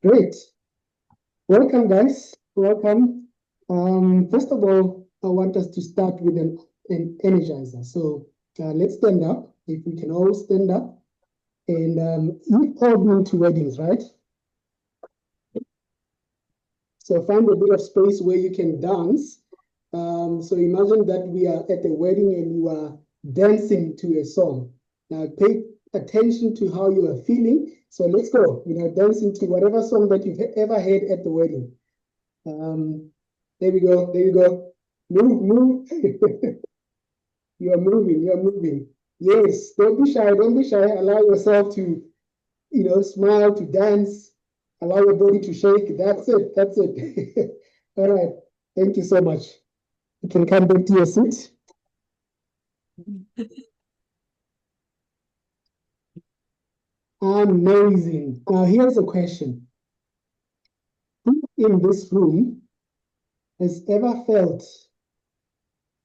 Great. Welcome, guys. Welcome. First of all, I want us to start with an energizer. So let's stand up. If we can all stand up. And you've all been to weddings, right? So find a bit of space where you can dance. So imagine that we are at a wedding and you are dancing to a song. Now pay attention to how you are feeling. So let's go, dancing to whatever song that you've ever heard at the wedding. There we go. There you go. Move, move. You are moving. You are moving. Yes. Don't be shy. Don't be shy. Allow yourself to, smile, to dance. Allow your body to shake. That's it. That's it. All right. Thank you so much. You can come back to your seat. Amazing. Now, here's a question. Who in this room has ever felt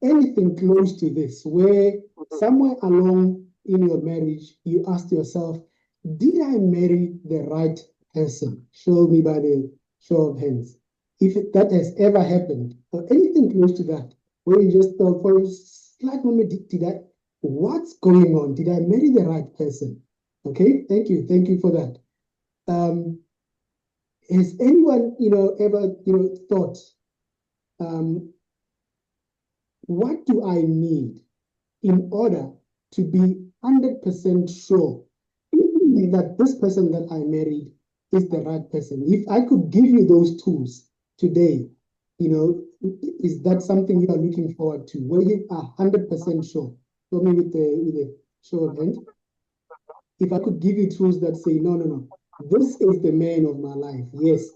anything close to this, where somewhere along in your marriage, you asked yourself, did I marry the right person? Show me by the show of hands. If that has ever happened, or anything close to that, where you just thought for a slight moment, what's going on? Did I marry the right person? Okay, thank you. Thank you for that. Has anyone, ever, thought, what do I need in order to be 100% sure that this person that I married is the right person? If I could give you those tools today, is that something you are looking forward to, where you are 100% sure? Show me with the show of hands. If I could give you tools that say, no, this is the man of my life. Yes.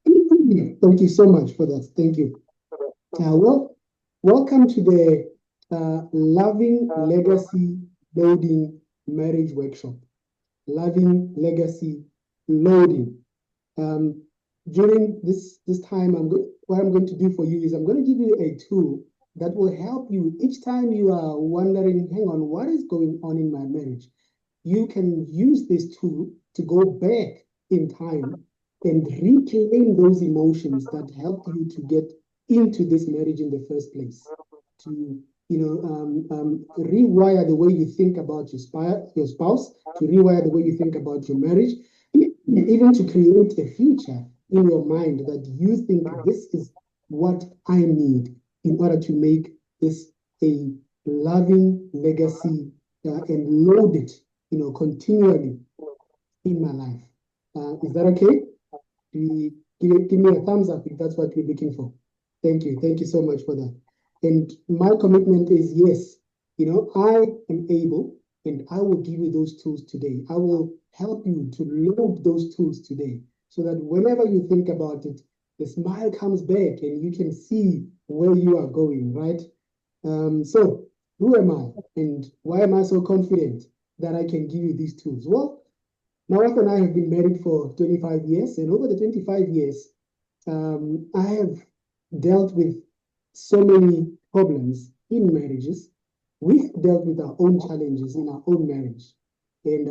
Thank you so much for that. Thank you. Welcome to the Loving Legacy Loading Marriage Workshop. Loving Legacy Loading. During this time, what I'm going to do for you is I'm going to give you a tool that will help you each time you are wondering, hang on, what is going on in my marriage? You can use this tool to go back in time and reclaim those emotions that helped you to get into this marriage in the first place, to rewire the way you think about your spouse, to rewire the way you think about your marriage, even to create a future in your mind that you think this is what I need in order to make this a loving legacy and load it, continually in my life. Is that okay? Give me a thumbs up if that's what you're looking for. Thank you. Thank you so much for that. And my commitment is yes, I am able, and I will give you those tools today. I will help you to load those tools today so that whenever you think about it, the smile comes back and you can see where you are going, right? So who am I and why am I so confident that I can give you these tools? Well, my wife and I have been married for 25 years, and over the 25 years, I have dealt with so many problems in marriages. We've dealt with our own challenges in our own marriage. And,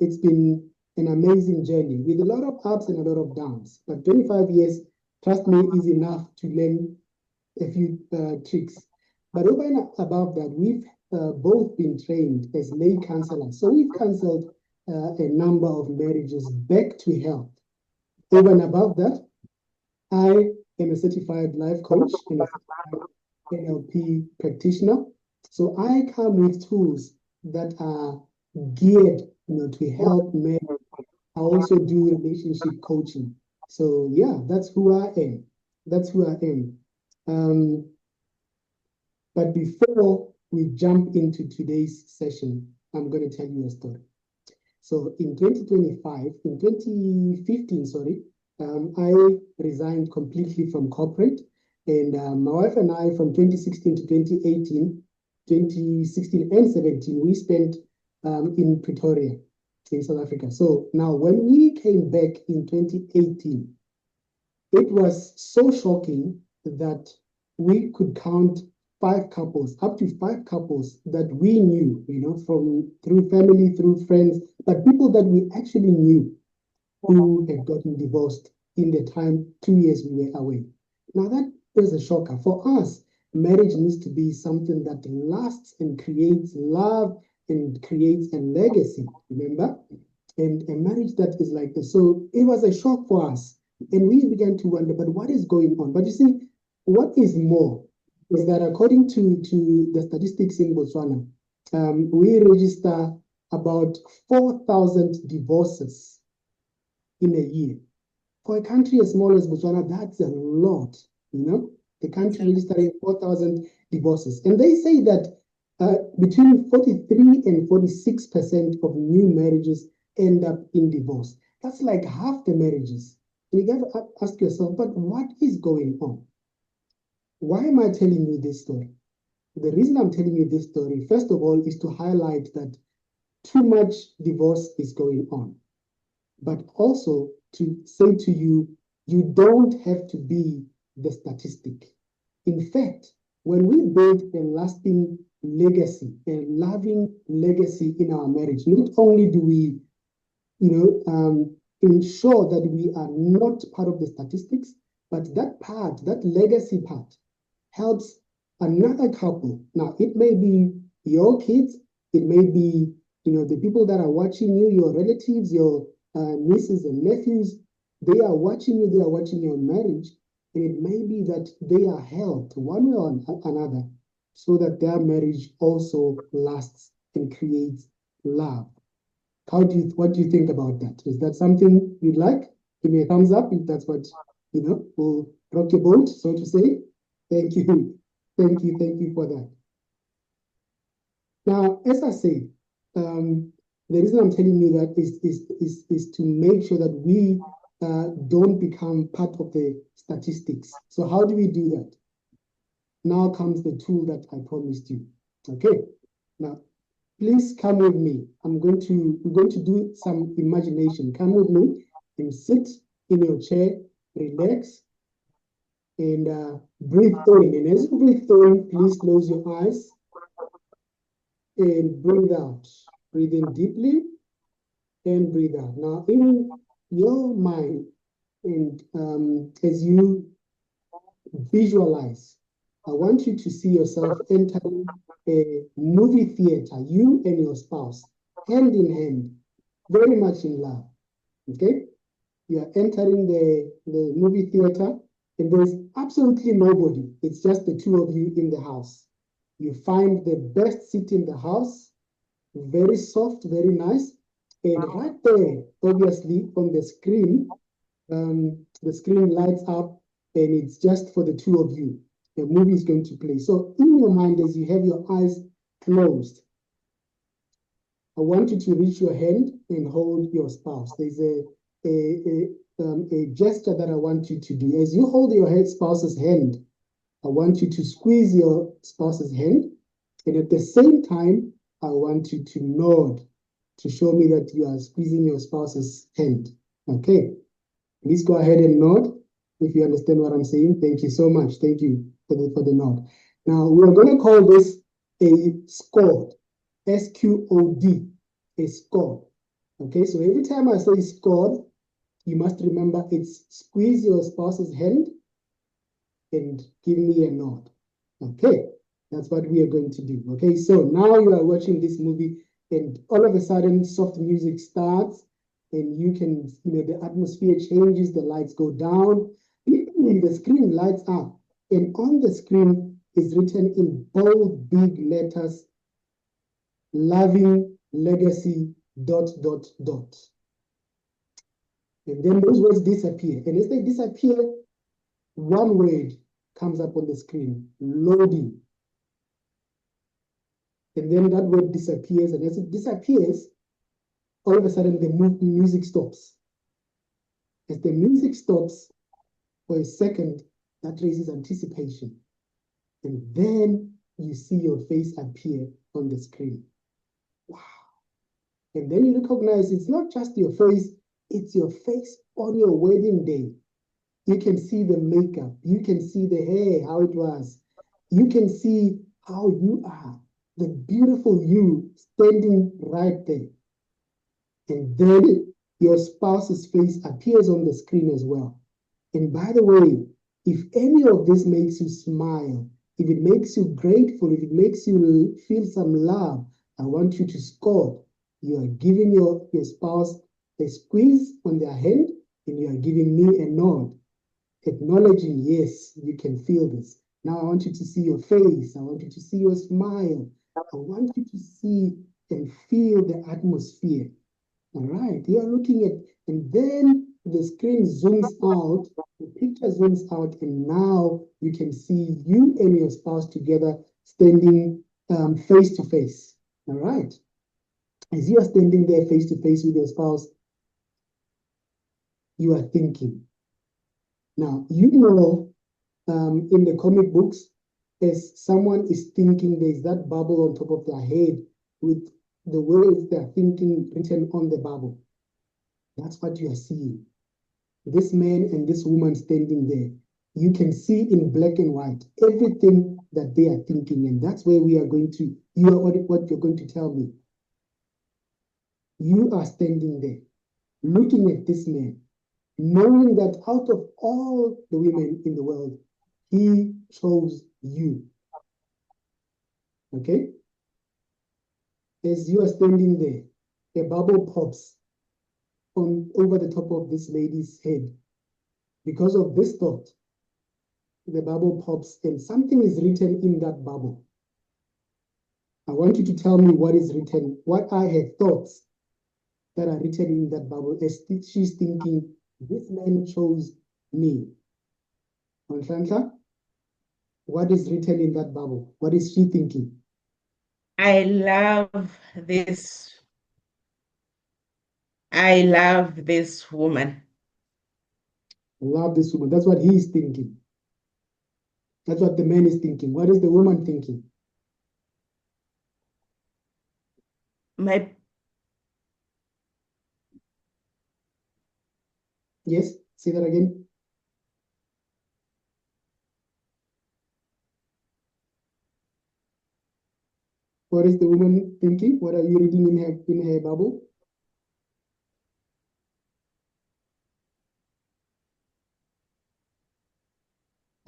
it's been an amazing journey with a lot of ups and a lot of downs. But 25 years, trust me, is enough to learn a few tricks. But over and above that, we've both been trained as lay counselors. So we've counseled a number of marriages back to health. Over and above that, I am a certified life coach and a certified NLP practitioner. So I come with tools that are geared, to help men. I also do relationship coaching. So yeah, that's who I am. That's who I am. But before we jump into today's session, I'm going to tell you a story. So in 2015, sorry, I resigned completely from corporate, and my wife and I, from 2016 to 2018, 2016 and 17, we spent in Pretoria, in South Africa. So now when we came back in 2018, it was so shocking that we could count up to five couples that we knew, through family, through friends, but people that we actually knew who had gotten divorced in the time 2 years we were away. Now that is a shocker. For us, marriage needs to be something that lasts and creates love and creates a legacy, remember? And a marriage that is like this. So it was a shock for us. And we began to wonder, but what is going on? But you see, what is more is that according to the statistics in Botswana, we register about 4,000 divorces in a year. For a country as small as Botswana, that's a lot, you know? The country registering 4,000 divorces. And they say that between 43 and 46% of new marriages end up in divorce. That's like half the marriages. And you got to ask yourself, but what is going on? Why am I telling you this story? The reason I'm telling you this story, first of all, is to highlight that too much divorce is going on, but also to say to you, you don't have to be the statistic. In fact, when we build a lasting legacy, a loving legacy in our marriage, not only do we, ensure that we are not part of the statistics, but that part, that legacy part, helps another couple. Now, it may be your kids, it may be, the people that are watching you, your relatives, your nieces and nephews, they are watching you, they are watching your marriage, and it may be that they are helped one way or another so that their marriage also lasts and creates love. What do you think about that? Is that something you'd like? Give me a thumbs up if that's what, will rock your boat, so to say. Thank you. Thank you for that. Now, as I say, the reason I'm telling you that is to make sure that we don't become part of the statistics. So how do we do that? Now comes the tool that I promised you. Okay. Now, please come with me. We're going to do some imagination. Come with me and sit in your chair, relax, and breathe in. And as you breathe in, please close your eyes and breathe out. Breathe in deeply and breathe out. Now, in your mind, and as you visualize, I want you to see yourself entering a movie theater, you and your spouse, hand in hand, very much in love. Okay? You are entering the movie theater, and there's absolutely nobody. It's just the two of you in the house. You find the best seat in the house, very soft, very nice. And right there, obviously, on the screen lights up, and it's just for the two of you. The movie is going to play. So in your mind, as you have your eyes closed, I want you to reach your hand and hold your spouse. There's a gesture that I want you to do. As you hold your spouse's hand, I want you to squeeze your spouse's hand. And at the same time, I want you to nod to show me that you are squeezing your spouse's hand. Okay. Please go ahead and nod if you understand what I'm saying. Thank you so much. Thank you for the nod. Now, we're going to call this a squad. S-Q-O-D, a squad. Okay, so every time I say squad, you must remember it's squeeze your spouse's hand and give me a nod. Okay, that's what we are going to do. Okay, so now you are watching this movie and all of a sudden soft music starts and you can, the atmosphere changes, the lights go down, the screen lights up, and on the screen is written in bold, big letters, loving legacy, ... And then those words disappear. And as they disappear, one word comes up on the screen, loading. And then that word disappears, and as it disappears, all of a sudden the music stops. As the music stops for a second, that raises anticipation. And then you see your face appear on the screen. Wow. And then you recognize it's not just your face, it's your face on your wedding day. You can see the makeup. You can see the hair, how it was. You can see how you are, the beautiful you standing right there. And then your spouse's face appears on the screen as well. And by the way, if any of this makes you smile, if it makes you grateful, if it makes you feel some love, I want you to score. You are giving your spouse a squeeze on their hand, and you are giving me a nod, acknowledging, yes, you can feel this. Now I want you to see your face. I want you to see your smile. I want you to see and feel the atmosphere. All right, you are looking at, and then the screen zooms out, the picture zooms out, and now you can see you and your spouse together standing face to face. All right. As you are standing there face to face with your spouse, you are thinking. Now, you know, in the comic books, as someone is thinking, there's that bubble on top of their head with the words they're thinking written on the bubble. That's what you are seeing. This man and this woman standing there, you can see in black and white everything that they are thinking, and that's where we are going to, you are what you're going to tell me. You are standing there, looking at this man, knowing that out of all the women in the world, he chose you. Okay? As you are standing there, a bubble pops over the top of this lady's head. Because of this thought, the bubble pops and something is written in that bubble. I want you to tell me what is written, what are her thoughts that are written in that bubble as she's thinking, this man chose me. Nhlanhla, what is written in that bubble? What is she thinking? I love this. I love this woman. Love this woman. That's what he is thinking. That's what the man is thinking. What is the woman thinking? My Yes, say that again. What is the woman thinking? What are you reading in her bubble?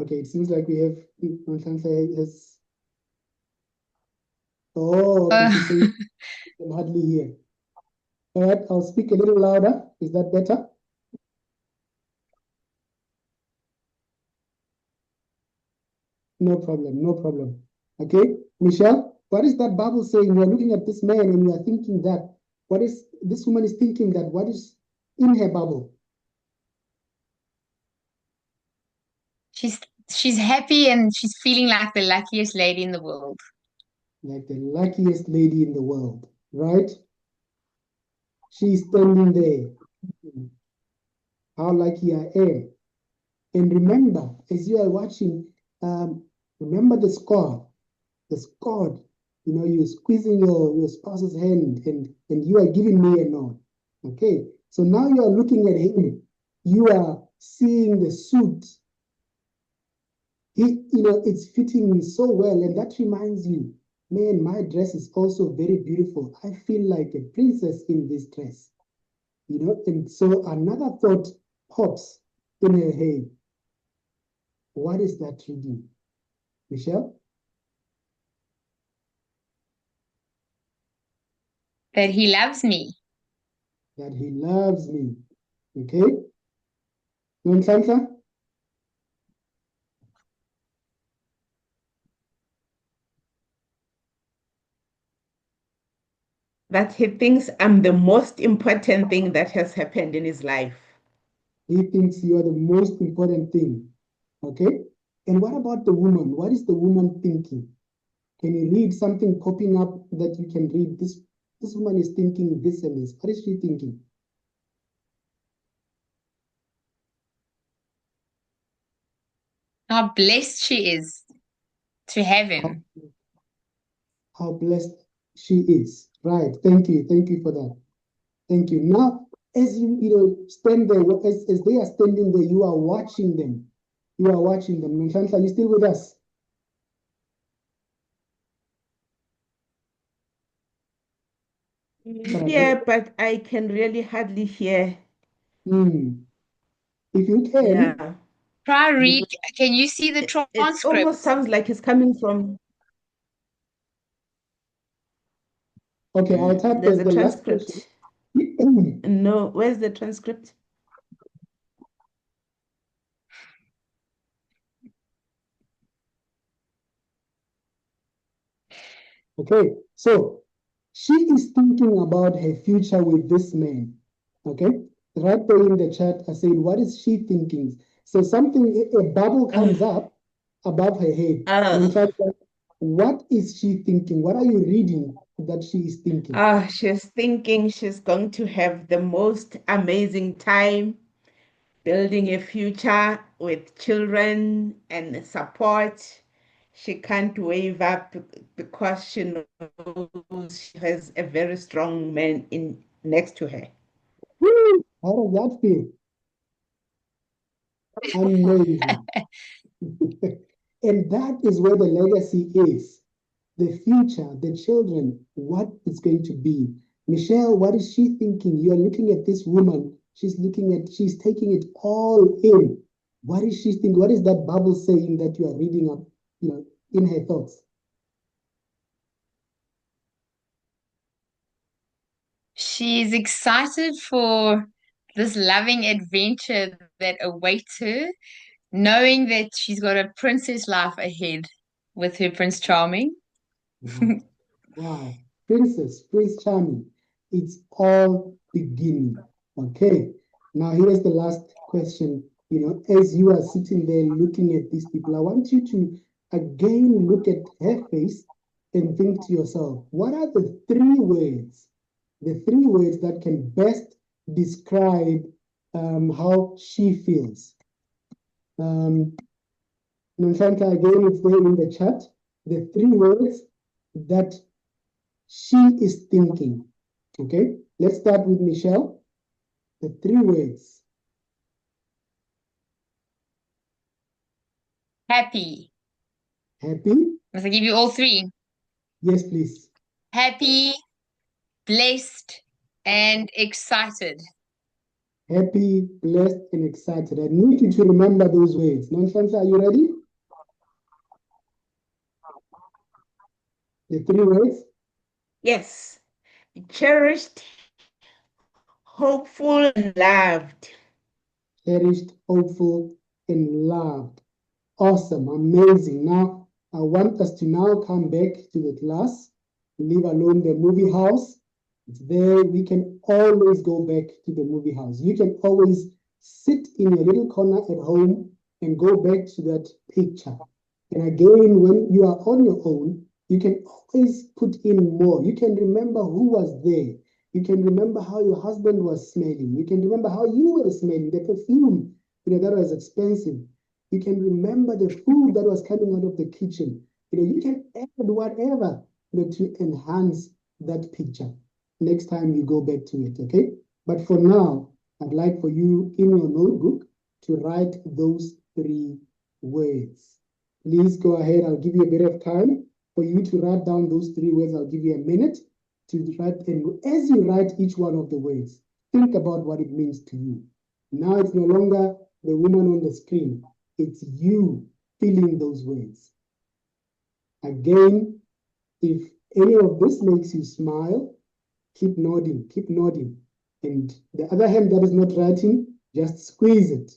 Okay, it seems like we have Nhlanhla has. Oh, okay, she's saying she can hardly hear. All right, I'll speak a little louder. Is that better? No problem, no problem. Okay, Michelle, what is that Bible saying? You're looking at this man and you are thinking that, what is this woman is thinking that, what is in her bubble? She's happy and she's feeling like the luckiest lady in the world. Like the luckiest lady in the world, right? She's standing there. How lucky I am. And remember, as you are watching, remember the score. The score, you know, you're squeezing your spouse's hand and you are giving me a nod. Okay, so now you are looking at him. You are seeing the suit. It's fitting me so well, and that reminds you, man, my dress is also very beautiful. I feel like a princess in this dress. And so another thought pops in her head. What is that reading? Michelle? That he loves me. That he loves me. Okay? Nhlanhla? that he thinks I'm the most important thing that has happened in his life. He thinks you are the most important thing. Okay? And what about the woman? What is the woman thinking? Can you read something popping up that you can read? This woman is thinking this and this. What is she thinking? How blessed she is to have How, him. how blessed she is. Right. Thank you. Thank you for that. Thank you. Now, as you stand there, as they are standing there, you are watching them. You are watching them. Nhlanhla, are you still with us? All right. hear, but I can really hardly hear. Hmm. If you can, Yeah. Try read. Can you see the It almost transcript? sounds like it's coming from okay, I'll type there's a the last question. transcript. No, where's the transcript? Okay, so she is thinking about her future with this man. Okay, right there in the chat, I said, what is she thinking? So something, a bubble Uh, comes up above her head. And I'm uh, trying to, what is she thinking? What are you reading that she is thinking? she's thinking she's going to have the most amazing time building a future with children and support. She can't wave up because she knows she has a very strong man in next to her. Woo! How does that feel? Amazing. And that is where the legacy is. The future, the children, what it's going to be. Michelle, what is she thinking? You're looking at this woman. She's taking it all in. What is she thinking? What is that Bible saying that you are reading up, in her thoughts? She's excited for this loving adventure that awaits her, knowing that she's got a princess life ahead with her Prince Charming. Wow. Wow. Prince Charming. It's all beginning. Okay. Now here's the last question. As you are sitting there looking at these people, I want you to again look at her face and think to yourself, what are the three words that can best describe how she feels? Um, Nonshanta, again, it's there in the chat. The three words that she is thinking. Okay, let's start with Michelle. The three words. Happy. Happy? Must I give you all three? Yes, please. Happy, blessed, and excited. Happy, blessed, and excited. I need you to remember those words. Nonsense, are you ready? The three words. Yes, cherished, hopeful, and loved. Cherished, hopeful, and loved. Awesome, amazing. Now, I want us to now come back to the class, leave alone the movie house. It's there. We can always go back to the movie house. You can always sit in your little corner at home and go back to that picture. And again, when you are on your own, you can always put in more. You can remember who was there. You can remember how your husband was smelling. You can remember how you were smelling, the perfume, that was expensive. You can remember the food that was coming out of the kitchen. You can add whatever, to enhance that picture next time you go back to it, okay? But for now, I'd like for you in your notebook to write those three words. Please go ahead. I'll give you a bit of time for you to write down those three words. I'll give you a minute to write. And as you write each one of the words, think about what it means to you. Now it's no longer the woman on the screen. It's you feeling those words. Again, if any of this makes you smile, keep nodding, keep nodding. And the other hand that is not writing, just squeeze it.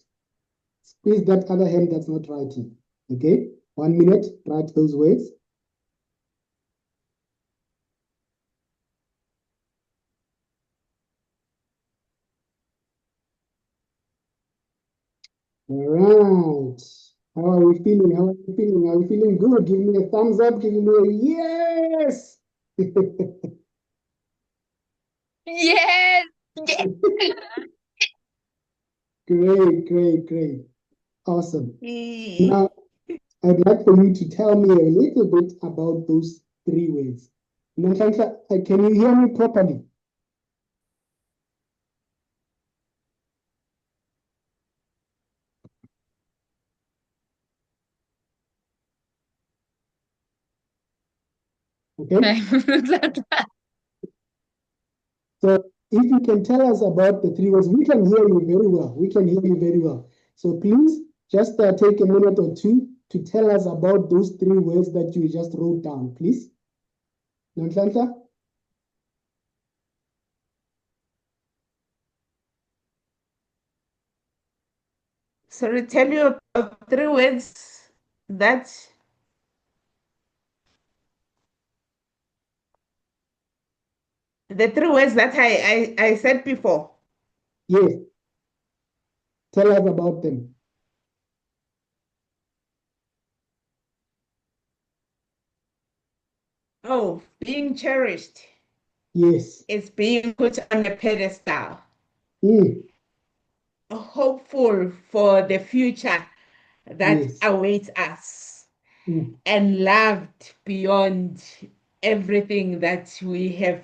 Squeeze that other hand that's not writing. Okay? 1 minute, write those words. All right. How are we feeling? How are we feeling? Are we feeling good? Give me a thumbs up. Give me a yes. Yes! Yes! Great, great, great. Awesome. Eh, Now, I'd like for you to tell me a little bit about those three words. Nanhlanhla, can you hear me properly? Okay. So if you can tell us about the three words, we can hear you very well. We can hear you very well. So please just take a minute or two to tell us about those three words that you just wrote down, please. Nhlanhla? Sorry, tell you about three words that the three words that I said before. Yes. Tell us about them. Oh, being cherished Yes. is being put on a pedestal. Mm. Hopeful for the future that Yes. awaits us, Mm. and loved beyond everything that we have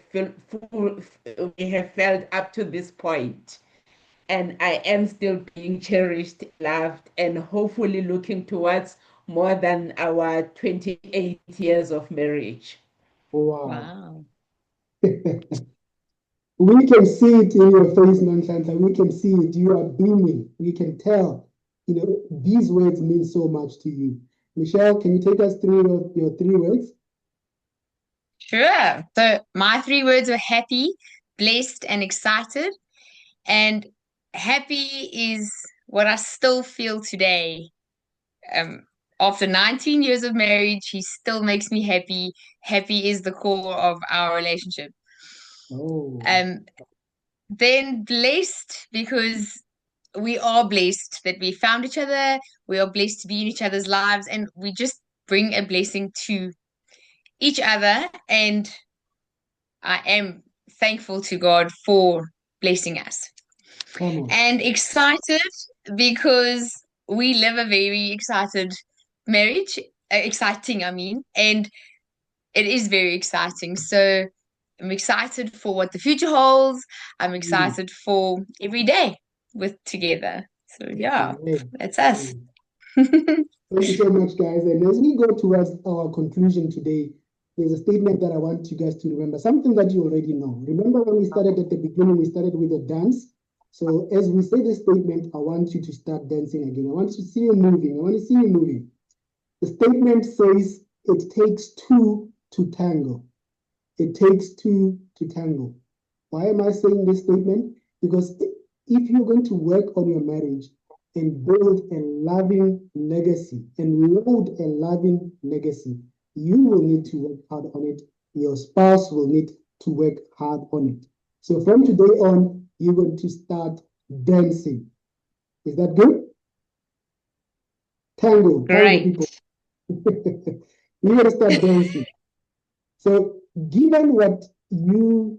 felt up to this point. And I am still being cherished, loved, and hopefully looking towards more than our 28 years of marriage. Wow. Wow. We can see it in your face, Nhlanhla. We can see it. You are beaming. We can tell. These words mean so much to you. Michelle, can you take us through your three words? Sure. So my three words were happy, blessed, and excited. And happy is what I still feel today. Um, After 19 years of marriage, he still makes me happy. Happy is the core of our relationship. Oh, Um, then blessed because we are blessed that we found each other. We are blessed to be in each other's lives, and we just bring a blessing to each other. And I am thankful to God for blessing us. come on. And excited because we live a very excited marriage, exciting, I mean, and it is very exciting. So I'm excited for what the future holds. I'm Mm. excited for every day with together. So yeah, Great. that's us. Great. Thank you so much, guys. And as we go towards our conclusion today, there's a statement that I want you guys to remember, something that you already know. Remember when we started at the beginning, we started with a dance. So as we say this statement, I want you to start dancing again. I want to see you moving. I want to see you moving. The statement says, it takes two to tango. It takes two to tango. Why am I saying this statement? Because if you're going to work on your marriage and build a loving legacy and load a loving legacy, you will need to work hard on it. Your spouse will need to work hard on it. So from today on, you're going to start dancing. Is that good? Tango, people. Great. You're going to start dancing. So given what we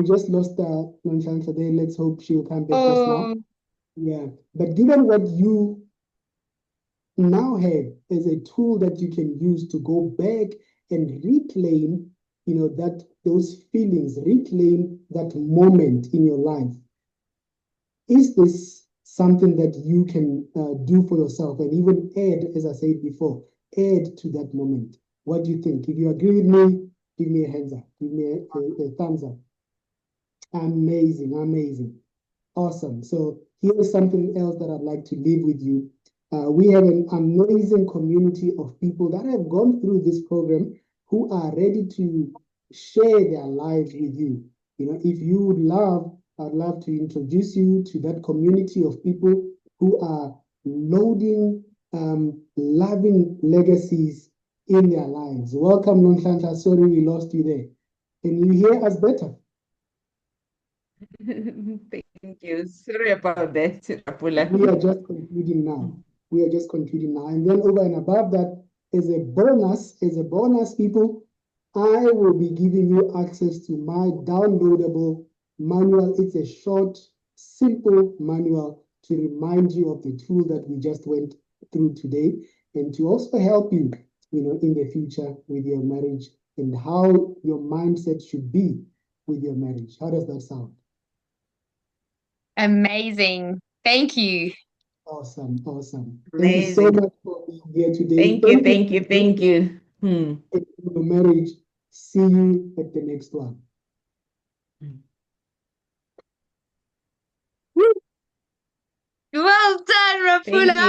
just lost Nhlanhla today, let's hope she'll come back just now. Oh, Yeah, but given what you now have as a tool that you can use to go back and reclaim, that those feelings, reclaim that moment in your life, is this something that you can do for yourself and even add, as I said before, add to that moment? What do you think? If you agree with me, give me a hands up, give me a thumbs up. Amazing, amazing. Awesome. So here's something else that I'd like to leave with you. We have an amazing community of people that have gone through this program who are ready to share their lives with you. If you would love, I'd love to introduce you to that community of people who are loading loving legacies in their lives. Welcome, Nhlanhla. Sorry we lost you there. Can you hear us better? Thank you. Sorry about that, Rapula. We are just concluding now. We are just concluding now. And then over and above that, as a bonus, people, I will be giving you access to my downloadable manual. It's a short, simple manual to remind you of the tool that we just went through today and to also help you, in the future with your marriage and how your mindset should be with your marriage. How does that sound? amazing. Thank you. Awesome, awesome. Thank you so Amazing. much for being here today. Thank you, Thank you thank you, thank you. for your marriage. See you at the next one. Well done, Thank Rapula. you.